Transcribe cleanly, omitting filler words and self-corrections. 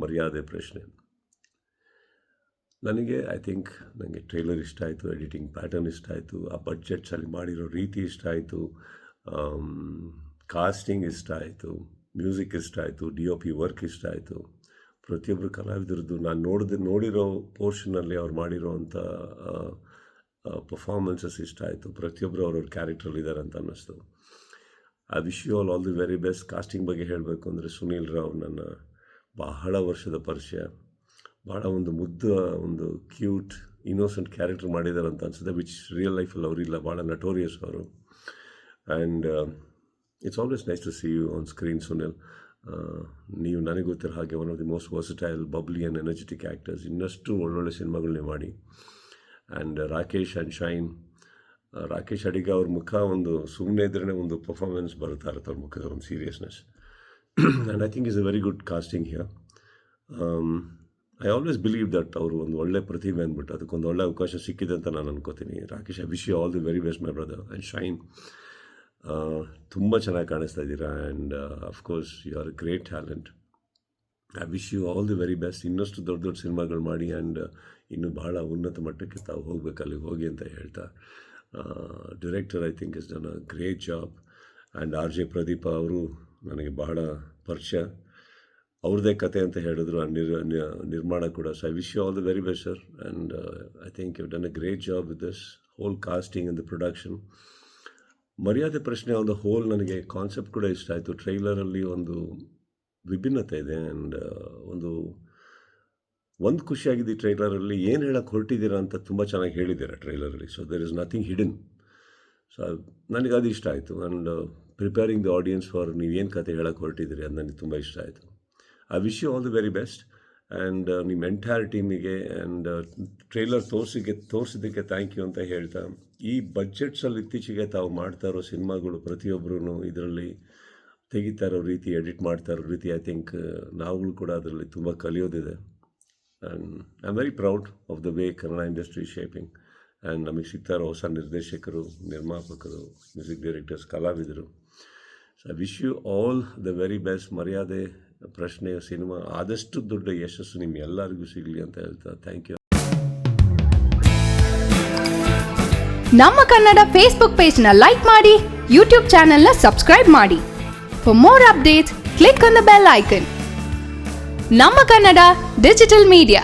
ಮರ್ಯಾದೆ ಪ್ರಶ್ನೆ. ನನಗೆ ನನಗೆ ಟ್ರೈಲರ್ ಇಷ್ಟ ಆಯಿತು, ಎಡಿಟಿಂಗ್ ಪ್ಯಾಟರ್ನ್ ಇಷ್ಟ ಆಯಿತು, ಆ ಬಡ್ಜೆಟ್ಸಲ್ಲಿ ಮಾಡಿರೋ ರೀತಿ ಇಷ್ಟ ಆಯಿತು, ಕಾಸ್ಟಿಂಗ್ ಇಷ್ಟ ಆಯಿತು, ಮ್ಯೂಸಿಕ್ ಇಷ್ಟ ಆಯಿತು, DOP ವರ್ಕ್ ಇಷ್ಟ ಆಯಿತು. ಪ್ರತಿಯೊಬ್ಬರು ಕಲಾವಿದರದ್ದು ನಾನು ನೋಡಿರೋ ಪೋರ್ಷನಲ್ಲಿ ಅವ್ರು ಮಾಡಿರೋ ಅಂಥ ಪರ್ಫಾರ್ಮೆನ್ಸಸ್ ಇಷ್ಟ ಆಯಿತು. ಪ್ರತಿಯೊಬ್ಬರು ಅವ್ರವ್ರ ಕ್ಯಾರೆಕ್ಟ್ರಲ್ಲಿದ್ದಾರೆ ಅಂತ ಅನ್ನಿಸ್ತು. I wish you all the very best. Casting ಬಗ್ಗೆ ಹೇಳಬೇಕು ಅಂದರೆ ಸುನೀಲ್ ರಾವ್ ನನ್ನ ಬಹಳ ವರ್ಷದ ಪರಿಚಯ. ಭಾಳ ಒಂದು ಒಂದು ಕ್ಯೂಟ್ ಇನ್ನೋಸೆಂಟ್ ಕ್ಯಾರೆಕ್ಟರ್ ಮಾಡಿದ್ದಾರೆ ಅಂತ ಅನಿಸುತ್ತೆ, ವಿಚ್ ರಿಯಲ್ ಲೈಫಲ್ಲಿ ಅವರಿಲ್ಲ. ಭಾಳ ನಟೋರಿಯಸ್ ಅವರು. And it's always nice to see you on screen Sunil. ನೀವು ನನಗೆ ಗೊತ್ತಿರೋ ಹಾಗೆ one of the most versatile, bubbly and energetic actors. ಇನ್ನಷ್ಟು ಒಳ್ಳೊಳ್ಳೆ ಸಿನಿಮಾಗಳನ್ನೇ ಮಾಡಿ. ಆ್ಯಂಡ್ ರಾಕೇಶ್ ಆ್ಯಂಡ್ ಶೈನ್, ರಾಕೇಶ್ ಅಡಿಗ ಅವ್ರ ಮುಖ ಒಂದು ಸುಮ್ಮನೆ ಇದ್ರೇ ಒಂದು ಪರ್ಫಾರ್ಮೆನ್ಸ್ ಬರ್ತಾ ಇರುತ್ತೆ ಅವ್ರ ಮುಖದ ಒಂದು seriousness. And I think is a very good casting here. I always believe that ಅವರು ಒಂದು ಒಳ್ಳೆ ಪ್ರತಿಭೆ ಅಂದ್ಬಿಟ್ಟು ಅದಕ್ಕೊಂದು ಒಳ್ಳೆ ಅವಕಾಶ ಸಿಕ್ಕಿದೆ ಅಂತ ನಾನು ಅನ್ಕೋತೀನಿ. Rakesh, I wish you all the very best my brother. And Shine, ತುಂಬ ಚೆನ್ನಾಗಿ ಕಾಣಿಸ್ತಾ ಇದ್ದೀರಾ. And of course you are a great talent. I wish you all the very best. ಇನ್ನಷ್ಟು ದೊಡ್ಡ ದೊಡ್ಡ ಸಿನಿಮಾಗಳು ಮಾಡಿ ಆ್ಯಂಡ್ ಇನ್ನೂ ಭಾಳ ಉನ್ನತ ಮಟ್ಟಕ್ಕೆ ತಾವು ಹೋಗಬೇಕು, ಅಲ್ಲಿಗೆ ಹೋಗಿ ಅಂತ ಹೇಳ್ತಾ, director I think is done a great job. And RJ Pradeep ಅವರು ನನಗೆ ಬಹಳ ಪರಿಚಯ. ಅವ್ರದ್ದೇ ಕತೆ ಅಂತ ಹೇಳಿದ್ರು, ನಿರ್ಮಾಣ ಕೂಡ. So I wish you all the very best sir. And I think you done a great job with this whole casting and the production. ಮರ್ಯಾದೆ ಪ್ರಶ್ನೆ ಆನ್ ದ ಹೋಲ್ ನನಗೆ ಕಾನ್ಸೆಪ್ಟ್ ಕೂಡ ಇಷ್ಟ ಆಯಿತು. ಟ್ರೈಲರಲ್ಲಿ ಒಂದು ವಿಭಿನ್ನತೆ ಇದೆ. ಆ್ಯಂಡ್ ಒಂದು ಖುಷಿಯಾಗಿದೆ ಈ ಟ್ರೈಲರಲ್ಲಿ, ಏನು ಹೇಳಕ್ಕೆ ಹೊರಟಿದ್ದೀರಾ ಅಂತ ತುಂಬ ಚೆನ್ನಾಗಿ ಹೇಳಿದ್ದೀರಾ ಟ್ರೈಲರಲ್ಲಿ. So there is nothing hidden. So ನನಗೆ ಅದು ಇಷ್ಟ ಆಯಿತು. And preparing the audience for ನೀವೇನು ಕತೆ ಹೇಳಕ್ಕೆ ಹೊರಟಿದ್ದೀರಿ ಅದು ನನಗೆ ತುಂಬ ಇಷ್ಟ ಆಯಿತು. I wish you all the very best. And ನಿಮ್ಮ ಎಂಟೈರ್ ಟೀಮಿಗೆ ಆ್ಯಂಡ್ ಟ್ರೈಲರ್ ತೋರಿಸಿದ್ದಕ್ಕೆ ಥ್ಯಾಂಕ್ ಯು ಅಂತ ಹೇಳ್ತಾ, ಈ ಬಡ್ಜೆಟ್ಸಲ್ಲಿ ಇತ್ತೀಚೆಗೆ ತಾವು ಮಾಡ್ತಾ ಇರೋ ಸಿನಿಮಾಗಳು ಪ್ರತಿಯೊಬ್ಬರೂ ಇದರಲ್ಲಿ ತೆಗಿತಾ ಇರೋ ರೀತಿ, ಎಡಿಟ್ ಮಾಡ್ತಾ ಇರೋ ರೀತಿ, ಐ ಥಿಂಕ್ ನಾವುಗಳು ಕೂಡ ಅದರಲ್ಲಿ ತುಂಬ ಕಲಿಯೋದಿದೆ. And I am very proud of the way Kannada industry shaping. And ನಮಗೆ ಸಿಗ್ತಾ ಇರೋ ಹೊಸ ನಿರ್ದೇಶಕರು, ನಿರ್ಮಾಪಕರು, ಮ್ಯೂಸಿಕ್ ಡೈರೆಕ್ಟರ್ಸ್, ಕಲಾವಿದರು. So I wish you all the very best. Maryade Prashne cinema ಆದಷ್ಟು ದೊಡ್ಡ ಯಶಸ್ಸು ನಿಮ್ಮೆಲ್ಲರಿಗೂ ಸಿಗಲಿ ಅಂತ ಹೇಳ್ತಾ ಥ್ಯಾಂಕ್ ಯು. ನಮ್ಮ ಕನ್ನಡ ಫೇಸ್ಬುಕ್ ಪೇಜ್ನ ಲೈಕ್ ಮಾಡಿ, ಯೂಟ್ಯೂಬ್ ಚಾನೆಲ್ನ ಸಬ್ಸ್ಕ್ರೈಬ್ ಮಾಡಿ. For more updates click on the bell icon. ನಮ್ಮ ಕನ್ನಡ ಡಿಜಿಟಲ್ ಮೀಡಿಯಾ.